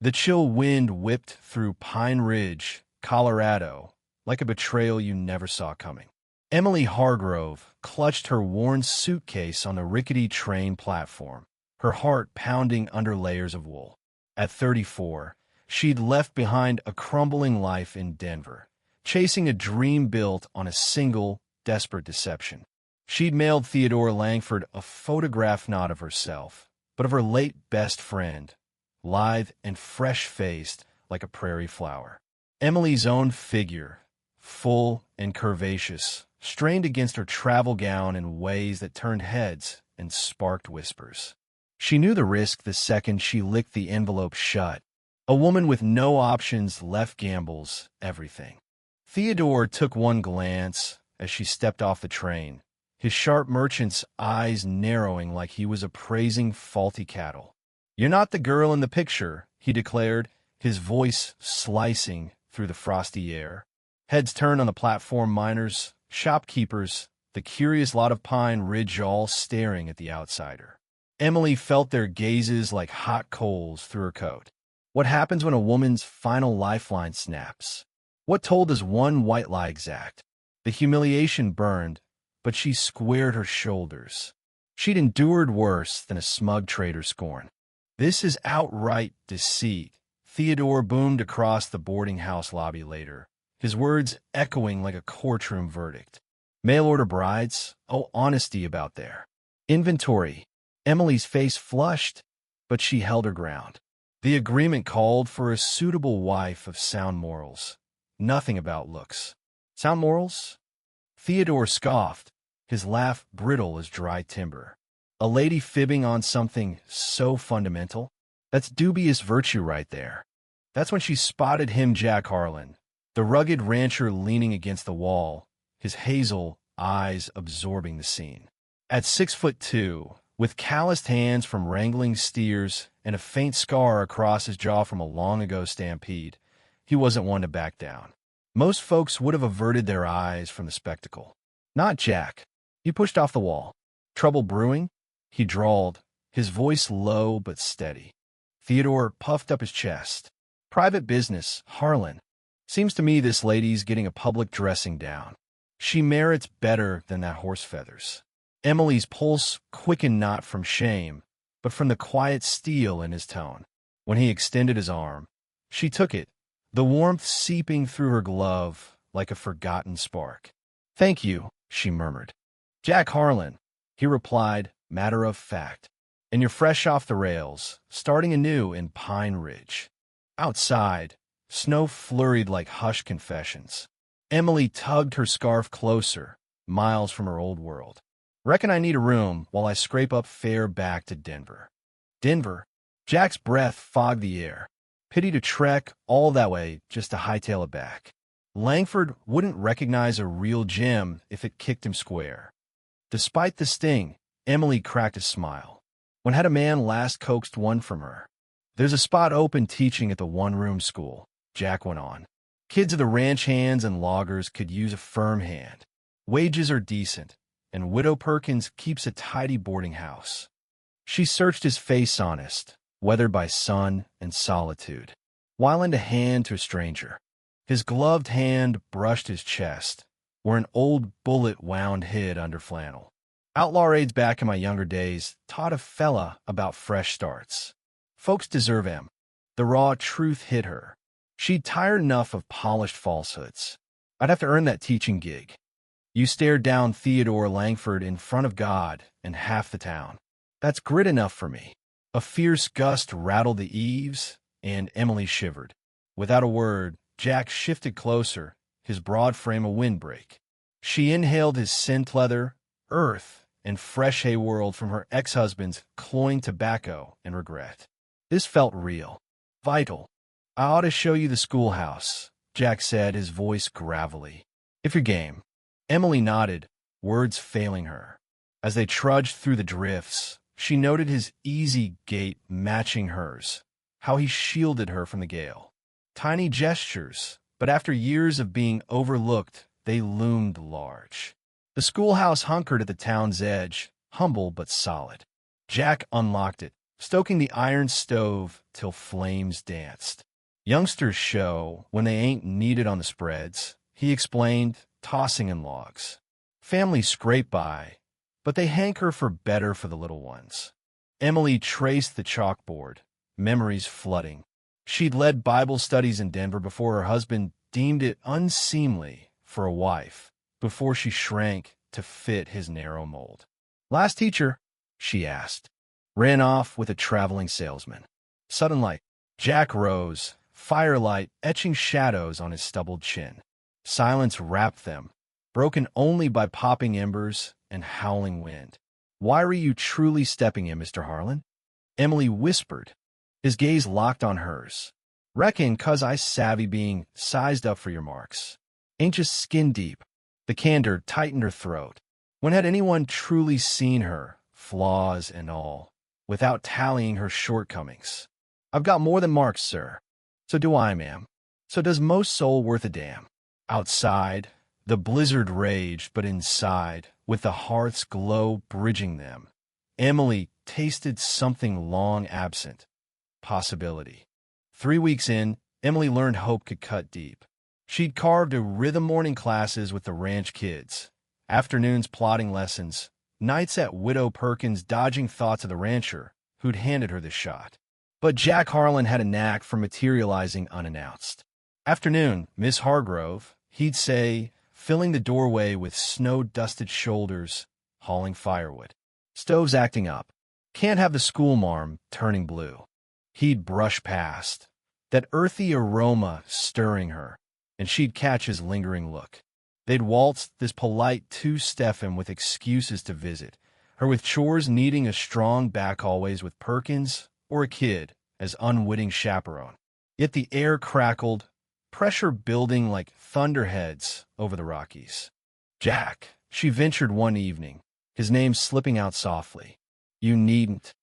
The chill wind whipped through Pine Ridge, Colorado, like a betrayal you never saw coming. Emily Hargrove clutched her worn suitcase on the rickety train platform, her heart pounding under layers of wool. At 34, she'd left behind a crumbling life in Denver, chasing a dream built on a single, desperate deception. She'd mailed Theodore Langford a photograph not of herself, but of her late best friend, lithe and fresh-faced like a prairie flower. Emily's own figure, full and curvaceous, strained against her travel gown in ways that turned heads and sparked whispers. She knew the risk the second she licked the envelope shut. A woman with no options left gambles everything. Theodore took one glance as she stepped off the train, his sharp merchant's eyes narrowing like he was appraising faulty cattle. "You're not the girl in the picture," he declared, his voice slicing through the frosty air. Heads turned on the platform, miners, shopkeepers, the curious lot of Pine Ridge all staring at the outsider. Emily felt their gazes like hot coals through her coat. What happens when a woman's final lifeline snaps? What told does one white lie exact? The humiliation burned, but she squared her shoulders. She'd endured worse than a smug traitor's scorn. "This is outright deceit," Theodore boomed across the boarding house lobby later, his words echoing like a courtroom verdict. "Mail-order brides? Oh, honesty about there. Inventory." Emily's face flushed, but she held her ground. The agreement called for a suitable wife of sound morals. Nothing about looks. Sound morals? Theodore scoffed, his laugh brittle as dry timber. A lady fibbing on something so fundamental? That's dubious virtue right there. That's when she spotted him, Jack Harlan, the rugged rancher leaning against the wall, his hazel eyes absorbing the scene. At 6'2", with calloused hands from wrangling steers and a faint scar across his jaw from a long-ago stampede, he wasn't one to back down. Most folks would have averted their eyes from the spectacle. Not Jack. He pushed off the wall. "Trouble brewing?" he drawled, his voice low but steady. Theodore puffed up his chest. "Private business, Harlan. Seems to me this lady's getting a public dressing down. She merits better than that horse feathers." Emily's pulse quickened not from shame, but from the quiet steel in his tone. When he extended his arm, she took it, the warmth seeping through her glove like a forgotten spark. "Thank you," she murmured. "Jack Harlan," he replied, matter of fact. "And you're fresh off the rails, starting anew in Pine Ridge." Outside, snow flurried like hushed confessions. Emily tugged her scarf closer, miles from her old world. "Reckon I need a room while I scrape up fare back to Denver." Denver? Jack's breath fogged the air. Pity to trek all that way just to hightail it back. Langford wouldn't recognize a real gem if it kicked him square. Despite the sting, Emily cracked a smile. When had a man last coaxed one from her? "There's a spot open teaching at the one-room school," Jack went on. "Kids of the ranch hands and loggers could use a firm hand. Wages are decent, and Widow Perkins keeps a tidy boarding house." She searched his face honest, weathered by sun and solitude. Why lend a hand to a stranger? His gloved hand brushed his chest, where an old bullet wound hid under flannel. "Outlaw raids back in my younger days taught a fella about fresh starts. Folks deserve 'em." The raw truth hit her. She'd tired enough of polished falsehoods. "I'd have to earn that teaching gig." You stared down Theodore Langford in front of God and half the town. "That's grit enough for me." A fierce gust rattled the eaves, and Emily shivered. Without a word, Jack shifted closer, his broad frame a windbreak. She inhaled his scent leather, earth, and fresh hay world from her ex-husband's cloying tobacco and regret. This felt real, vital. "I ought to show you the schoolhouse," Jack said, his voice gravelly. "If you're game." Emily nodded, words failing her. As they trudged through the drifts, she noted his easy gait matching hers, how he shielded her from the gale. Tiny gestures, but after years of being overlooked, they loomed large. The schoolhouse hunkered at the town's edge, humble but solid. Jack unlocked it, stoking the iron stove till flames danced. Youngsters show when they ain't needed on the spreads, he explained, tossing in logs. Families scrape by, but they hanker for better for the little ones. Emily traced the chalkboard, memories flooding. She'd led Bible studies in Denver before her husband deemed it unseemly for a wife, before she shrank to fit his narrow mold. Last teacher, she asked, ran off with a traveling salesman. Sudden light. Jack rose, firelight etching shadows on his stubbled chin. Silence wrapped them, broken only by popping embers and howling wind. Why were you truly stepping in, Mr. Harlan? Emily whispered, his gaze locked on hers. Reckon 'cause I savvy being sized up for your marks. Ain't just skin deep. The candor tightened her throat. When had anyone truly seen her, flaws and all, without tallying her shortcomings? I've got more than marks, sir. So do I, ma'am. So does most soul worth a damn. Outside, the blizzard raged, but inside, with the hearth's glow bridging them, Emily tasted something long absent. Possibility. 3 weeks in, Emily learned hope could cut deep. She'd carved a rhythm morning classes with the ranch kids, afternoons plotting lessons, nights at Widow Perkins dodging thoughts of the rancher who'd handed her the shot. But Jack Harlan had a knack for materializing unannounced. Afternoon, Miss Hargrove, he'd say, filling the doorway with snow-dusted shoulders, hauling firewood. Stove's acting up. Can't have the schoolmarm turning blue. He'd brush past, that earthy aroma stirring her, and she'd catch his lingering look. They'd waltzed this polite two-steffin with excuses to visit, her with chores needing a strong back always with Perkins or a kid as unwitting chaperone. Yet the air crackled, pressure building like thunderheads over the Rockies. Jack, she ventured one evening, his name slipping out softly. You needn't.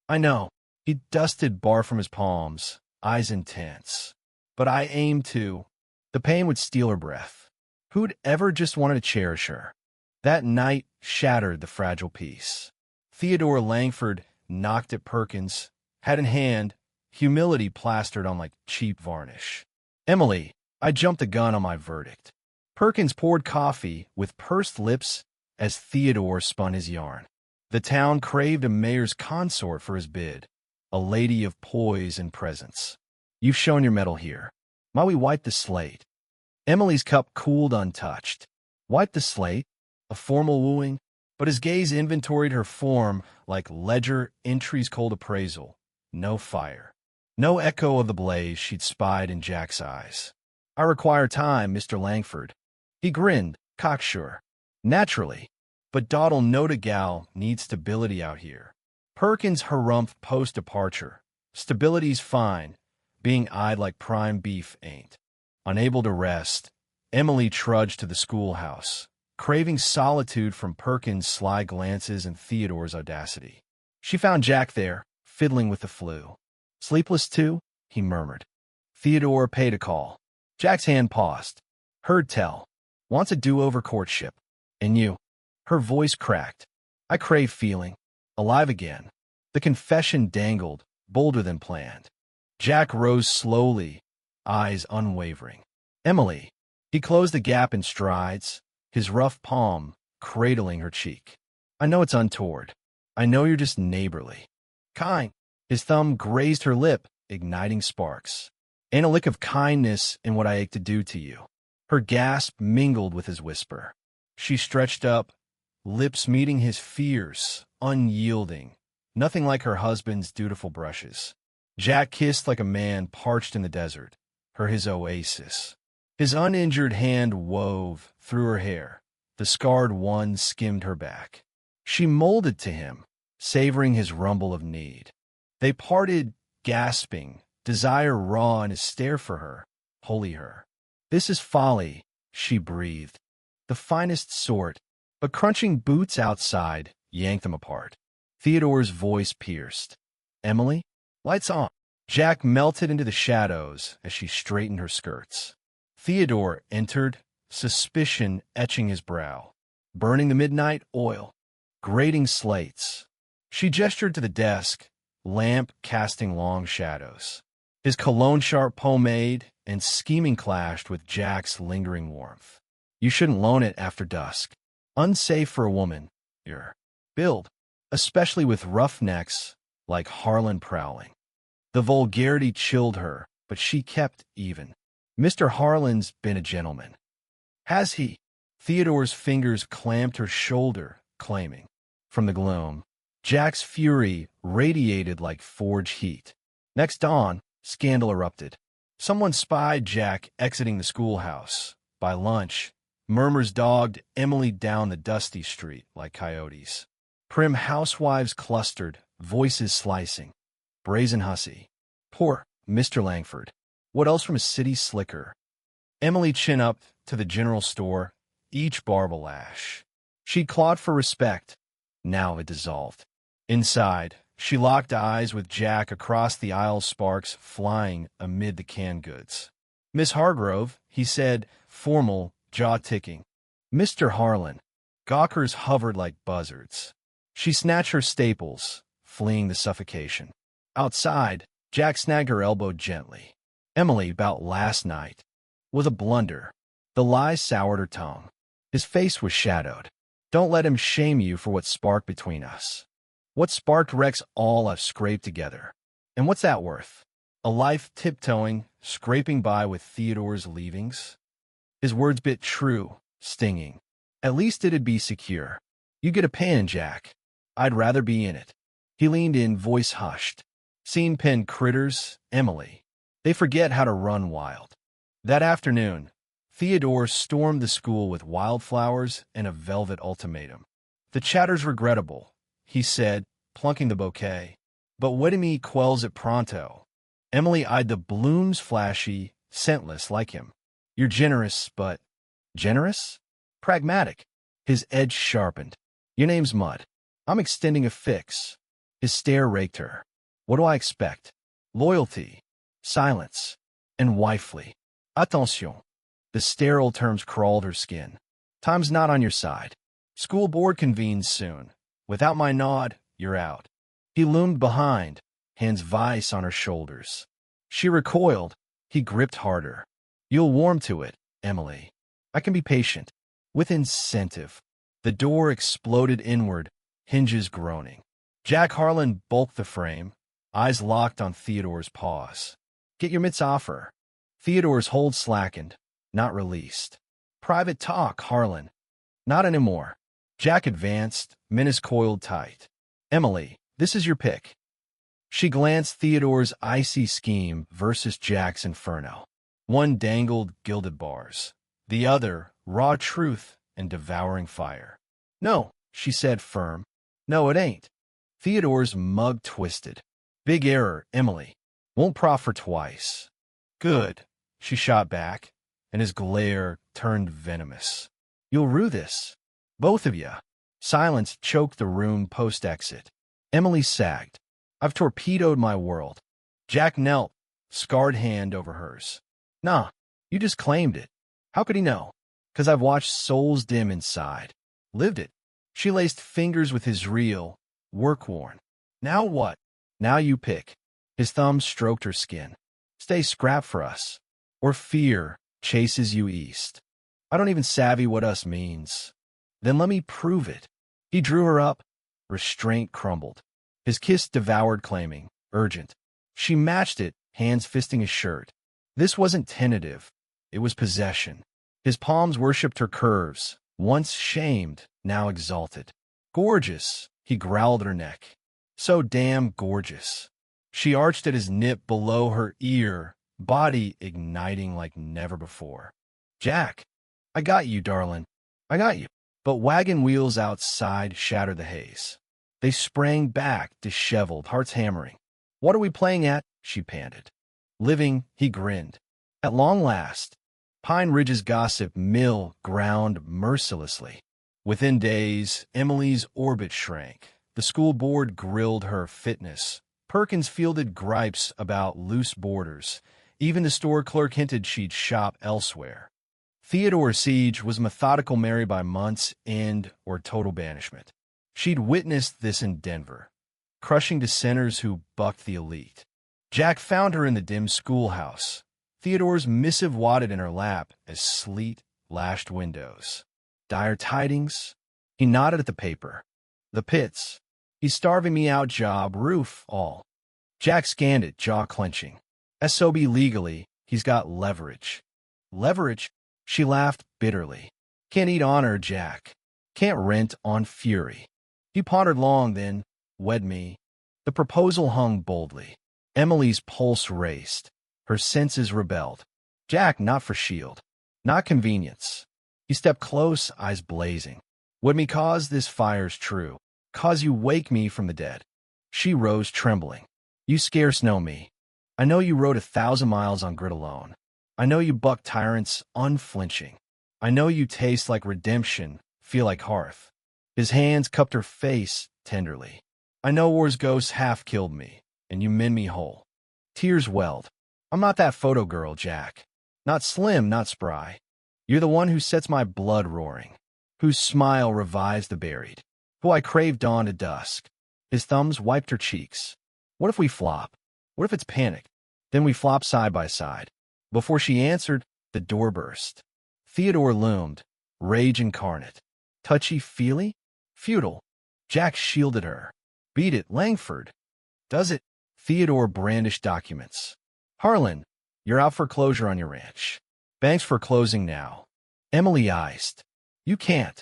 I know. He dusted bar from his palms, eyes intense. But I aimed to. The pain would steal her breath. Who'd ever just wanted to cherish her? That night shattered the fragile peace. Theodore Langford knocked at Perkins, hat in hand, humility plastered on like cheap varnish. Emily, I jumped the gun on my verdict. Perkins poured coffee with pursed lips as Theodore spun his yarn. The town craved a mayor's consort for his bid, a lady of poise and presence. You've shown your mettle here. Might we wipe the slate? Emily's cup cooled untouched. Wipe the slate? A formal wooing? But his gaze inventoried her form like ledger entries cold appraisal. No fire. No echo of the blaze she'd spied in Jack's eyes. I require time, Mr. Langford. He grinned, cocksure. Naturally. But Dodd'll note a gal needs stability out here. Perkins harumphed post-departure. Stability's fine. Being eyed like prime beef ain't. Unable to rest, Emily trudged to the schoolhouse, craving solitude from Perkins' sly glances and Theodore's audacity. She found Jack there, fiddling with the flu. Sleepless too? He murmured. Theodore paid a call. Jack's hand paused. Heard tell. Wants a do-over courtship. And you? Her voice cracked. I crave feeling. Alive again. The confession dangled, bolder than planned. Jack rose slowly, eyes unwavering. Emily. He closed the gap in strides, his rough palm cradling her cheek. I know it's untoward. I know you're just neighborly. Kind. His thumb grazed her lip, igniting sparks. Ain't a lick of kindness in what I ache to do to you. Her gasp mingled with his whisper. She stretched up, lips meeting his fierce, unyielding, nothing like her husband's dutiful brushes. Jack kissed like a man parched in the desert, her his oasis. His uninjured hand wove through her hair. The scarred one skimmed her back. She molded to him, savoring his rumble of need. They parted, gasping, desire raw in his stare for her, holy her. This is folly, she breathed. The finest sort, but crunching boots outside yanked them apart. Theodore's voice pierced. Emily? Lights on. Jack melted into the shadows as she straightened her skirts. Theodore entered, suspicion etching his brow. Burning the midnight oil. Grating slates. She gestured to the desk, lamp casting long shadows. His cologne-sharp pomade and scheming clashed with Jack's lingering warmth. You shouldn't loan it after dusk. Unsafe for a woman, your build, especially with roughnecks like Harlan prowling. The vulgarity chilled her, but she kept even. Mr. Harlan's been a gentleman. Has he? Theodore's fingers clamped her shoulder, claiming. From the gloom, Jack's fury radiated like forge heat. Next dawn, scandal erupted. Someone spied Jack exiting the schoolhouse. By lunch, murmurs dogged Emily down the dusty street like coyotes. Prim housewives clustered, voices slicing. Brazen hussy. Poor Mr. Langford. What else from a city slicker? Emily chin up to the general store, each barb a lash. She clawed for respect. Now it dissolved. Inside, she locked eyes with Jack across the aisle, sparks flying amid the canned goods. Miss Hargrove, he said, formal, jaw ticking. Mr. Harlan. Gawkers hovered like buzzards. She snatched her staples, fleeing the suffocation. Outside, Jack snagged her elbow gently. Emily, about last night, was a blunder. The lies soured her tongue. His face was shadowed. Don't let him shame you for what sparked between us. What sparked wrecks all I've scraped together. And what's that worth? A life tiptoeing, scraping by with Theodore's leavings? His words bit true, stinging. At least it'd be secure. You get a pan, Jack. I'd rather be in it. He leaned in, voice hushed. Seen pen critters, Emily. They forget how to run wild. That afternoon, Theodore stormed the school with wildflowers and a velvet ultimatum. The chatter's regrettable, he said, plunking the bouquet. But Wedemy quells it pronto. Emily eyed the blooms, flashy, scentless like him. You're generous, but... Generous? Pragmatic. His edge sharpened. Your name's Mud. I'm extending a fix. His stare raked her. What do I expect? Loyalty, silence, and wifely. Attention. The sterile terms crawled her skin. Time's not on your side. School board convenes soon. Without my nod, you're out. He loomed behind, hands vice on her shoulders. She recoiled. He gripped harder. You'll warm to it, Emily. I can be patient. With incentive. The door exploded inward, hinges groaning. Jack Harlan bulked the frame, eyes locked on Theodore's paws. Get your mitts off her. Theodore's hold slackened, not released. Private talk, Harlan. Not anymore. Jack advanced, menace coiled tight. Emily, this is your pick. She glanced Theodore's icy scheme versus Jack's inferno. One dangled gilded bars. The other, raw truth and devouring fire. No, she said firm. No, it ain't. Theodore's mug twisted. Big error, Emily. Won't proffer twice. Good, she shot back, and his glare turned venomous. You'll rue this. Both of you. Silence choked the room post-exit. Emily sagged. I've torpedoed my world. Jack knelt, scarred hand over hers. Nah, you just claimed it. How could he know? 'Cause I've watched souls dim inside. Lived it. She laced fingers with his reel, work-worn. Now what? Now you pick. His thumbs stroked her skin. Stay scrap for us. Or fear chases you east. I don't even savvy what us means. Then let me prove it. He drew her up. Restraint crumbled. His kiss devoured, claiming, urgent. She matched it, hands fisting his shirt. This wasn't tentative. It was possession. His palms worshipped her curves, once shamed, now exalted. Gorgeous, he growled at her neck. So damn gorgeous. She arched at his nip below her ear, body igniting like never before. Jack, I got you, darling. I got you. But wagon wheels outside shattered the haze. They sprang back, disheveled, hearts hammering. What are we playing at? She panted. Living, he grinned. At long last. Pine Ridge's gossip mill ground mercilessly. Within days, Emily's orbit shrank. The school board grilled her fitness. Perkins fielded gripes about loose borders. Even the store clerk hinted she'd shop elsewhere. Theodore Siege was methodical, married by month's end or total banishment. She'd witnessed this in Denver. crushing dissenters who bucked the elite. Jack found her in the dim schoolhouse, Theodore's missive wadded in her lap as sleet lashed windows. Dire tidings? He nodded at the paper. The pits. He's starving me out job, roof, all. Jack scanned it, jaw clenching. SOB legally, he's got leverage. Leverage? She laughed bitterly. Can't eat honor, Jack. Can't rent on fury. He pondered long, then, wed me. The proposal hung boldly. Emily's pulse raced. Her senses rebelled. Jack, not for shield. Not convenience. He stepped close, eyes blazing. Would me cause this fire's true, cause you wake me from the dead. She rose, trembling. You scarce know me. I know you rode 1,000 miles on grit alone. I know you buck tyrants unflinching. I know you taste like redemption, feel like hearth. His hands cupped her face tenderly. I know war's ghosts half killed me, and you mend me whole. Tears welled. I'm not that photo girl, Jack. Not slim, not spry. You're the one who sets my blood roaring, whose smile revives the buried, who I crave dawn to dusk. His thumbs wiped her cheeks. What if we flop? What if it's panic? Then we flop side by side. Before she answered, the door burst. Theodore loomed, rage incarnate. Touchy-feely? Futile. Jack shielded her. Beat it, Langford. Does it? Theodore brandished documents. Harlan, you're out for closure on your ranch. Bank's for closing now. Emily iced. You can't.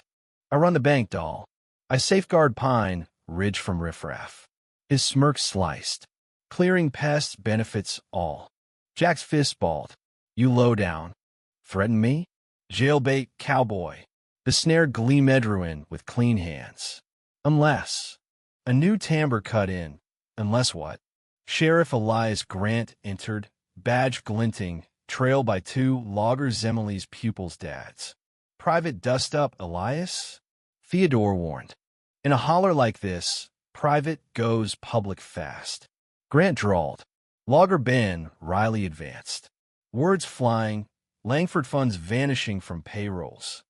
I run the bank, doll. I safeguard Pine Ridge from riffraff. His smirk sliced. Clearing pests benefits all. Jack's fist balled. You low down. Threaten me? Jailbait cowboy. The snared Glee Medruin with clean hands. Unless. A new timbre cut in. Unless what? Sheriff Elias Grant entered, badge glinting, trailed by 2 loggers Emily's pupils' dads. Private dust-up Elias? Theodore warned. In a holler like this, private goes public fast. Grant drawled. Logger Ben, Riley advanced. Words flying, Langford funds vanishing from payrolls.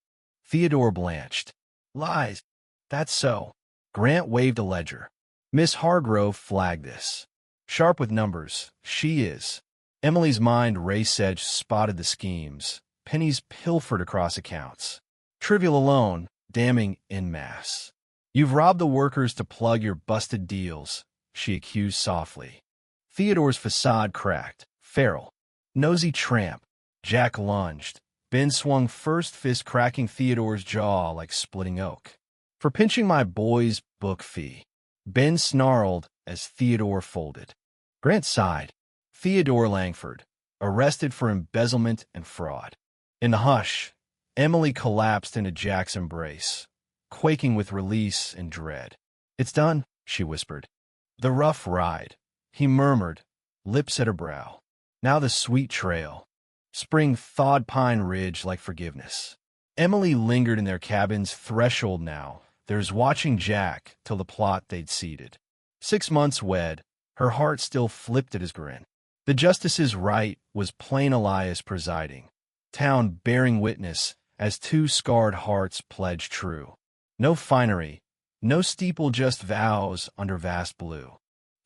Theodore blanched. Lies. That's so. Grant waved a ledger. Miss Hargrove flagged this. Sharp with numbers, she is. Emily's mind race-edge spotted the schemes. Pennies pilfered across accounts. Trivial alone, damning en masse. You've robbed the workers to plug your busted deals, she accused softly. Theodore's facade cracked. Feral. Nosy tramp. Jack lunged. Ben swung first fist, cracking Theodore's jaw like splitting oak. For pinching my boy's book fee. Ben snarled as Theodore folded. Grant sighed. Theodore Langford, arrested for embezzlement and fraud. In the hush, Emily collapsed into Jack's embrace, quaking with release and dread. It's done, she whispered. The rough ride, he murmured, lips at her brow. Now the sweet trail. Spring thawed Pine Ridge like forgiveness. Emily lingered in their cabin's threshold now, theirs watching Jack till the plot they'd seeded. 6 months wed, her heart still flipped at his grin. The justice's right was plain Elias presiding, town bearing witness as 2 scarred hearts pledged true. No finery, no steeple, just vows under vast blue.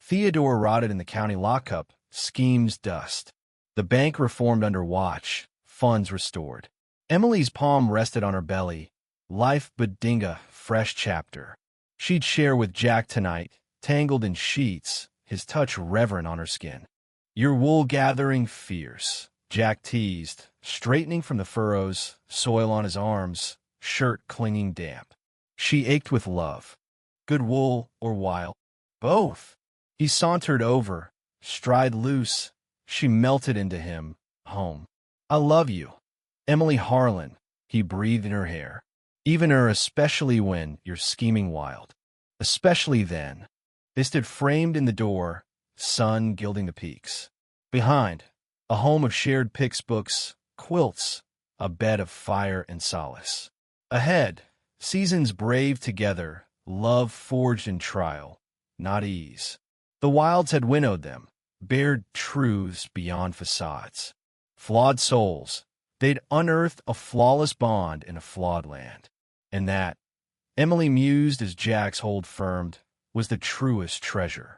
Theodore rotted in the county lockup, schemes dust. The bank reformed under watch, funds restored. Emily's palm rested on her belly, life Bedinga, fresh chapter. She'd share with Jack tonight, tangled in sheets, his touch reverent on her skin. Your wool gathering fierce, Jack teased, straightening from the furrows, soil on his arms, shirt clinging damp. She ached with love. Good wool or wild? Both. He sauntered over, stride loose. She melted into him, home. I love you. Emily Harlan, he breathed in her hair. Even her, especially when you're scheming wild. Especially then. They stood framed in the door, sun gilding the peaks. Behind, a home of shared picks, books, quilts, a bed of fire and solace. Ahead, seasons braved together, love forged in trial, not ease. The wilds had winnowed them, bared truths beyond facades. Flawed souls, they'd unearthed a flawless bond in a flawed land. And that, Emily mused as Jack's hold firmed, was the truest treasure.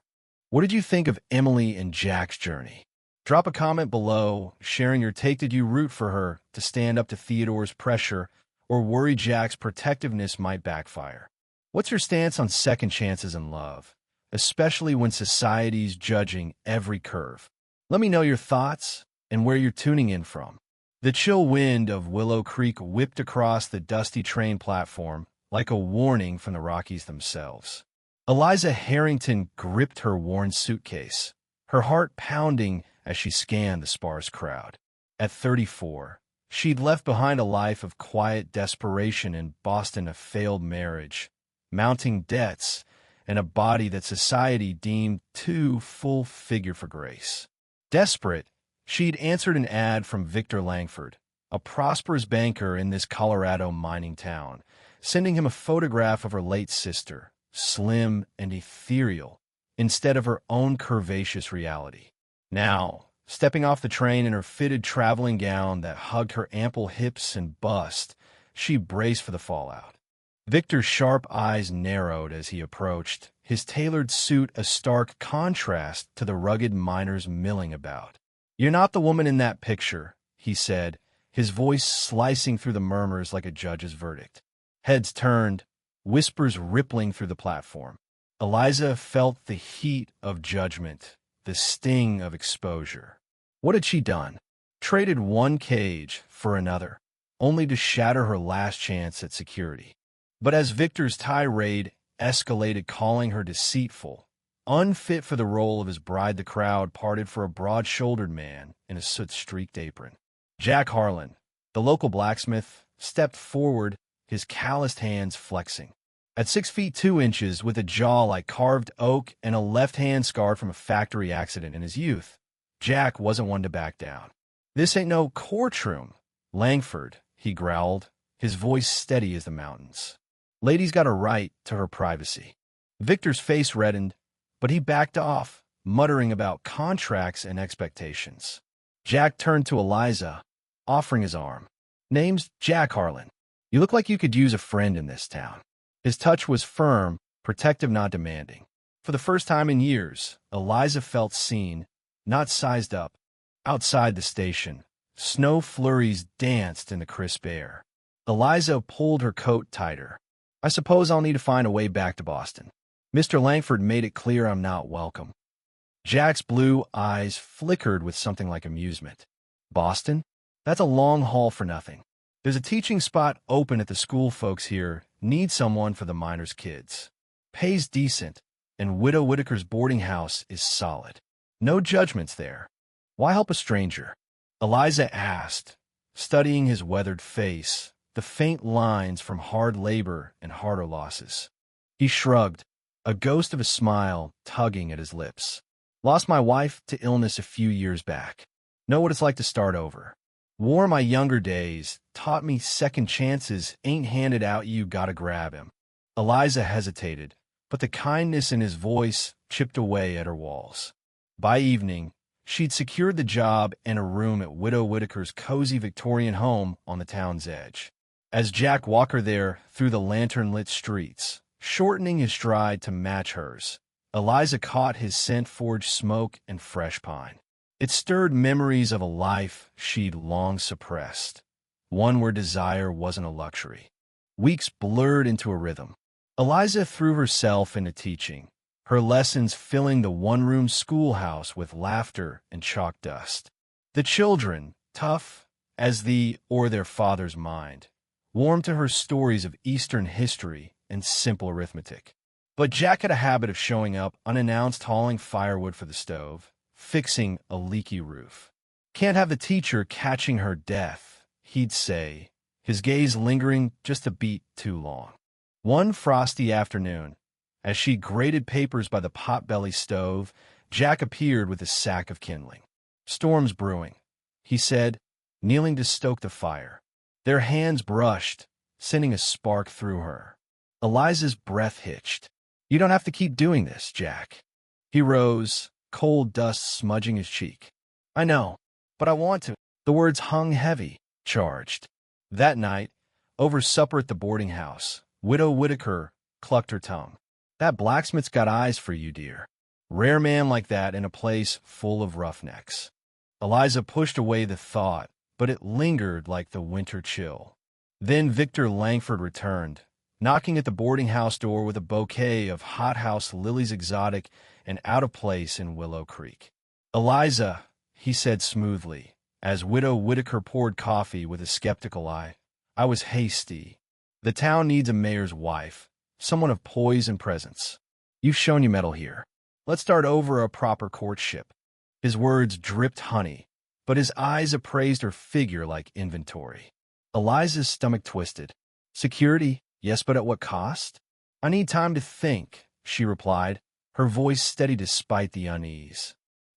What did you think of Emily and Jack's journey? Drop a comment below, sharing your take. Did you root for her to stand up to Theodore's pressure, or worry Jack's protectiveness might backfire? What's your stance on second chances in love, especially when society's judging every curve? Let me know your thoughts and where you're tuning in from. The chill wind of Willow Creek whipped across the dusty train platform like a warning from the Rockies themselves. Eliza Harrington gripped her worn suitcase, her heart pounding as she scanned the sparse crowd. At 34, she'd left behind a life of quiet desperation in Boston, a failed marriage, mounting debts, and a body that society deemed too full-figure for grace. Desperate, she'd answered an ad from Victor Langford, a prosperous banker in this Colorado mining town, sending him a photograph of her late sister, slim and ethereal, instead of her own curvaceous reality. Now, stepping off the train in her fitted traveling gown that hugged her ample hips and bust, she braced for the fallout. Victor's sharp eyes narrowed as he approached, his tailored suit a stark contrast to the rugged miners milling about. "You're not the woman in that picture," he said, his voice slicing through the murmurs like a judge's verdict. Heads turned, whispers rippling through the platform. Eliza felt the heat of judgment, the sting of exposure. What had she done? Traded one cage for another, only to shatter her last chance at security. But as Victor's tirade escalated, calling her deceitful, unfit for the role of his bride, the crowd parted for a broad-shouldered man in a soot-streaked apron. Jack Harlan, the local blacksmith, stepped forward, his calloused hands flexing. At 6 feet 2 inches, with a jaw like carved oak and a left hand scarred from a factory accident in his youth, Jack wasn't one to back down. "This ain't no courtroom, Langford," he growled, his voice steady as the mountains. "Lady's got a right to her privacy." Victor's face reddened, but he backed off, muttering about contracts and expectations. Jack turned to Eliza, offering his arm. "Name's Jack Harlan. You look like you could use a friend in this town." His touch was firm, protective, not demanding. For the first time in years, Eliza felt seen, not sized up. Outside the station, snow flurries danced in the crisp air. Eliza pulled her coat tighter. "I suppose I'll need to find a way back to Boston. Mr. Langford made it clear I'm not welcome." Jack's blue eyes flickered with something like amusement. "Boston? That's a long haul for nothing. There's a teaching spot open at the school. Folks here need someone for the miners' kids. Pays decent, and Widow Whitaker's boarding house is solid. No judgments there. Why help a stranger?" Eliza asked, studying his weathered face, the faint lines from hard labor and harder losses. He shrugged, a ghost of a smile tugging at his lips. "Lost my wife to illness a few years back. Know what it's like to start over. Wore my younger days, taught me second chances ain't handed out, you gotta grab him." Eliza hesitated, but the kindness in his voice chipped away at her walls. By evening, she'd secured the job and a room at Widow Whitaker's cozy Victorian home on the town's edge. As Jack walked her there through the lantern-lit streets, shortening his stride to match hers, Eliza caught his scent-forged smoke and fresh pine. It stirred memories of a life she'd long suppressed, one where desire wasn't a luxury. Weeks blurred into a rhythm. Eliza threw herself into teaching, her lessons filling the one-room schoolhouse with laughter and chalk dust. The children, tough as their father's mind, warmed to her stories of Eastern history and simple arithmetic. But Jack had a habit of showing up unannounced, hauling firewood for the stove, fixing a leaky roof. "Can't have the teacher catching her death," he'd say, his gaze lingering just a beat too long. One frosty afternoon, as she grated papers by the potbelly stove, Jack appeared with a sack of kindling. "Storm's brewing," he said, kneeling to stoke the fire. Their hands brushed, sending a spark through her. Eliza's breath hitched. "You don't have to keep doing this, Jack." He rose, cold dust smudging his cheek. "I know, but I want to." The words hung heavy, charged. That night, over supper at the boarding house, Widow Whitaker clucked her tongue. That blacksmith's got eyes for you, dear. Rare man like that in a place full of roughnecks. Eliza pushed away the thought, but it lingered like the winter chill. Then Victor Langford returned, knocking at the boarding house door with a bouquet of hothouse lilies exotic and out of place in Willow Creek. "Eliza," he said smoothly, as Widow Whitaker poured coffee with a skeptical eye, "I was hasty. The town needs a mayor's wife, someone of poise and presence. You've shown your mettle here. Let's start over a proper courtship." His words dripped honey, but his eyes appraised her figure like inventory. Eliza's stomach twisted. "Security, yes, but at what cost?" "I need time to think," she replied, her voice steady despite the unease.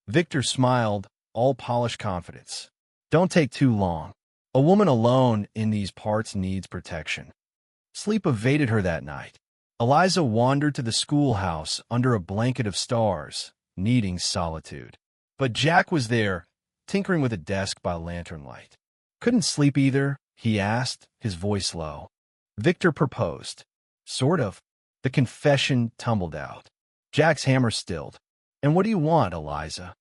Victor smiled, all polished confidence. "Don't take too long. A woman alone in these parts needs protection." Sleep evaded her that night. Eliza wandered to the schoolhouse under a blanket of stars, needing solitude. But Jack was there, tinkering with a desk by lantern light. "Couldn't sleep either?" he asked, his voice low. Victor proposed. "Sort of." The confession tumbled out. Jack's hammer stilled. "And what do you want, Eliza?"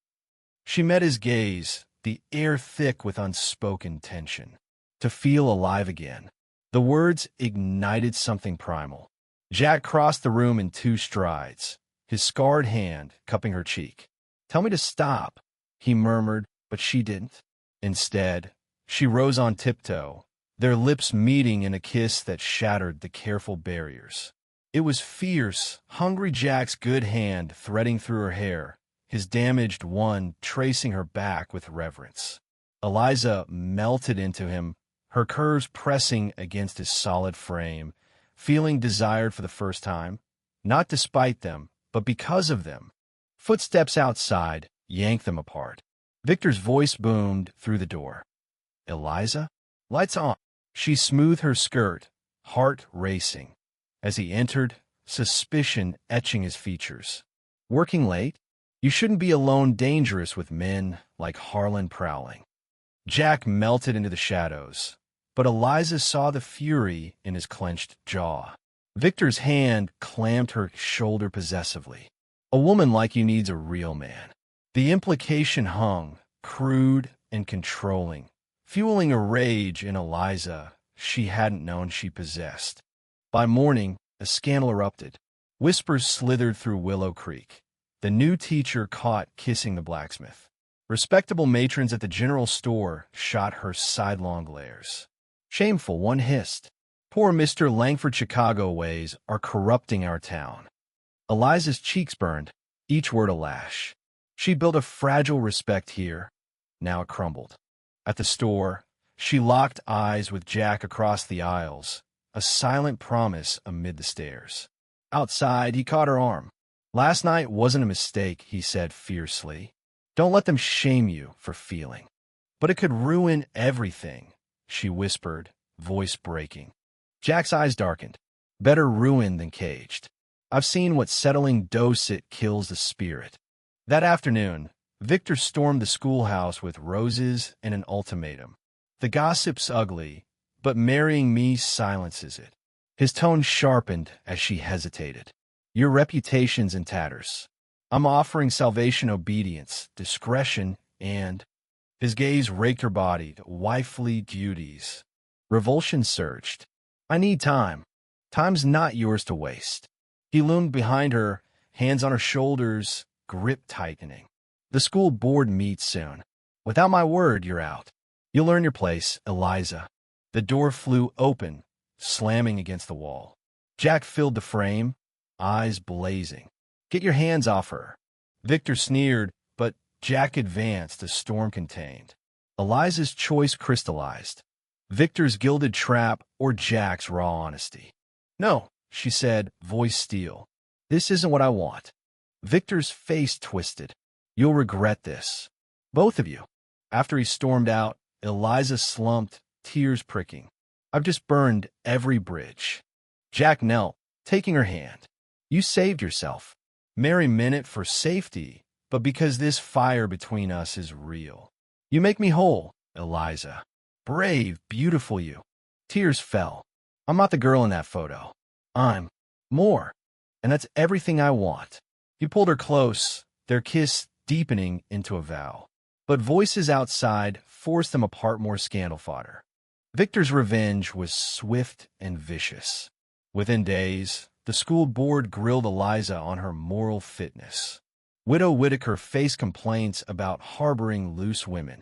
She met his gaze, the air thick with unspoken tension. To feel alive again. The words ignited something primal. Jack crossed the room in 2 strides, his scarred hand cupping her cheek. "Tell me to stop," he murmured, but she didn't. Instead, she rose on tiptoe, their lips meeting in a kiss that shattered the careful barriers. It was fierce, hungry Jack's good hand threading through her hair, his damaged one tracing her back with reverence. Eliza melted into him, her curves pressing against his solid frame, feeling desired for the first time, not despite them, but because of them. Footsteps outside yanked them apart. Victor's voice boomed through the door. "Eliza?" "Lights on." She smoothed her skirt, heart racing. As he entered, suspicion etching his features. "Working late? You shouldn't be alone dangerous with men like Harlan prowling." Jack melted into the shadows, but Eliza saw the fury in his clenched jaw. Victor's hand clamped her shoulder possessively. "A woman like you needs a real man." The implication hung, crude and controlling, fueling a rage in Eliza she hadn't known she possessed. By morning, a scandal erupted. Whispers slithered through Willow Creek. The new teacher caught kissing the blacksmith. Respectable matrons at the general store shot her sidelong glares. "Shameful," one hissed. "Poor Mr. Langford Chicago ways are corrupting our town." Eliza's cheeks burned, each word a lash. She built a fragile respect here. Now it crumbled. At the store, she locked eyes with Jack across the aisles, a silent promise amid the stares. Outside, he caught her arm. "Last night wasn't a mistake," he said fiercely. "Don't let them shame you for feeling." "But it could ruin everything," she whispered, voice breaking. Jack's eyes darkened. "Better ruined than caged. I've seen what settling dosit kills the spirit." That afternoon, Victor stormed the schoolhouse with roses and an ultimatum. "The gossip's ugly, but marrying me silences it." His tone sharpened as she hesitated. "Your reputation's in tatters. I'm offering salvation, obedience, discretion, and—" His gaze raked her body to wifely duties. Revulsion surged. "I need time. Time's not yours to waste." He loomed behind her, hands on her shoulders, grip tightening. "The school board meets soon. Without my word, you're out. You'll learn your place, Eliza." The door flew open, slamming against the wall. Jack filled the frame, eyes blazing. "Get your hands off her." Victor sneered, but Jack advanced, a storm contained. Eliza's choice crystallized. Victor's gilded trap or Jack's raw honesty. "No," she said, voice steel. "This isn't what I want." Victor's face twisted. "You'll regret this. Both of you." After he stormed out, Eliza slumped, tears pricking. "I've just burned every bridge." Jack knelt, taking her hand. "You saved yourself. Mary meant it for safety, but because this fire between us is real. You make me whole, Eliza. Brave, beautiful you." Tears fell. "I'm not the girl in that photo. I'm more." and that's everything I want." He pulled her close, their kiss deepening into a vow. But voices outside forced them apart more scandal fodder. Victor's revenge was swift and vicious. Within days, the school board grilled Eliza on her moral fitness. Widow Whitaker faced complaints about harboring loose women.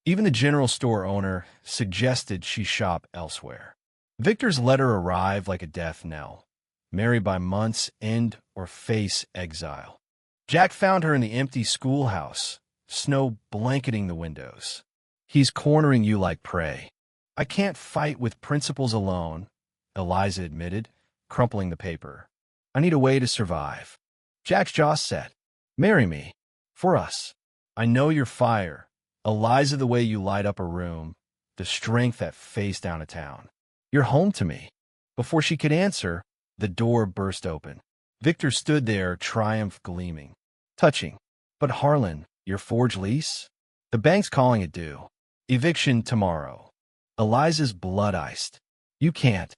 Even the general store owner suggested she shop elsewhere. Victor's letter arrived like a death knell. Marry by month's end or face exile. Jack found her in the empty schoolhouse, snow blanketing the windows. "He's cornering you like prey." "I can't fight with principles alone," Eliza admitted, crumpling the paper. "I need a way to survive." Jack's jaw set. "Marry me. For us. I know your fire. Eliza, the way you light up a room, the strength that faced down a town. You're home to me." Before she could answer, the door burst open. Victor stood there, triumph gleaming. Touching. "But Harlan, your forged lease? The bank's calling it due. Eviction tomorrow." Eliza's blood iced. "You can't.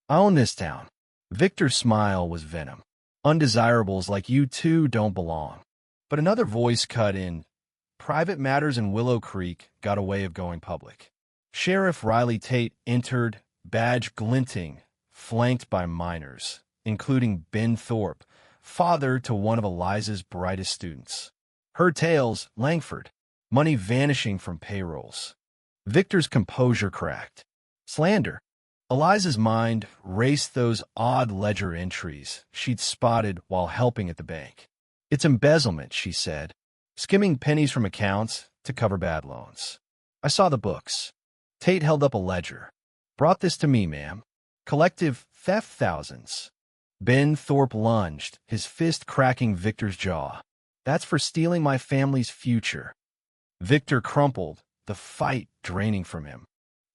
I own this town." Victor's smile was venom. "Undesirables like you two don't belong." But another voice cut in. Private matters in Willow Creek got a way of going public. Sheriff Riley Tate entered, badge glinting, flanked by minors, including Ben Thorpe, father to one of Eliza's brightest students. Her tales, Langford, money vanishing from payrolls. Victor's composure cracked. Slander. Eliza's mind raced those odd ledger entries she'd spotted while helping at the bank. "It's embezzlement," she said, skimming pennies from accounts to cover bad loans. "I saw the books." Tate held up a ledger. "Brought this to me, ma'am. Collective theft thousands." Ben Thorpe lunged, his fist cracking Victor's jaw. "That's for stealing my family's future." Victor crumpled, the fight draining from him.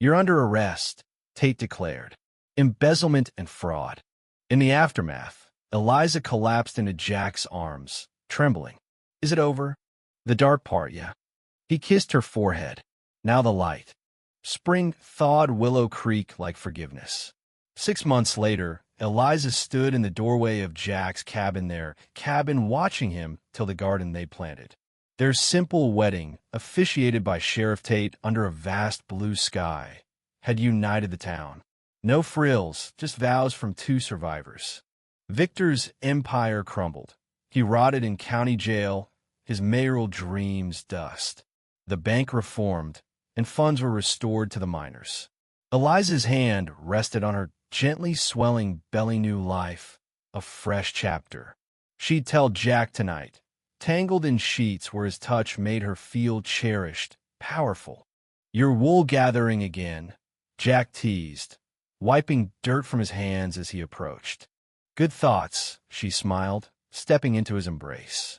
"You're under arrest," Tate declared. "Embezzlement and fraud." In the aftermath, Eliza collapsed into Jack's arms, trembling. "Is it over?" "The dark part, yeah." He kissed her forehead. "Now the light." Spring thawed Willow Creek like forgiveness. 6 months later, Eliza stood in the doorway of Jack's cabin watching him till the garden they planted. Their simple wedding, officiated by Sheriff Tate under a vast blue sky, had united the town. No frills, just vows from 2 survivors. Victor's empire crumbled. He rotted in county jail, his mayoral dreams dust. The bank reformed, and funds were restored to the miners. Eliza's hand rested on her gently swelling belly. New life, a fresh chapter. She'd tell Jack tonight, tangled in sheets where his touch made her feel cherished, powerful. "You're wool gathering again," Jack teased, wiping dirt from his hands as he approached. "Good thoughts," she smiled, stepping into his embrace.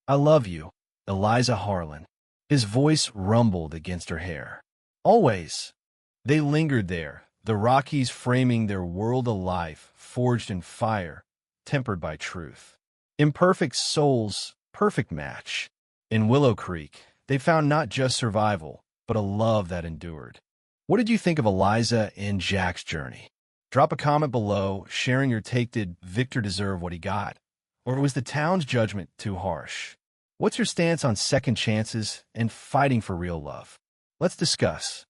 "I love you, Eliza Harlan." His voice rumbled against her hair. "Always." They lingered there, the Rockies framing their world of life, forged in fire, tempered by truth. Imperfect souls, perfect match. In Willow Creek, they found not just survival, but a love that endured. What did you think of Eliza and Jack's journey? Drop a comment below, sharing your take. Did Victor deserve what he got? Or was the town's judgment too harsh? What's your stance on second chances and fighting for real love? Let's discuss.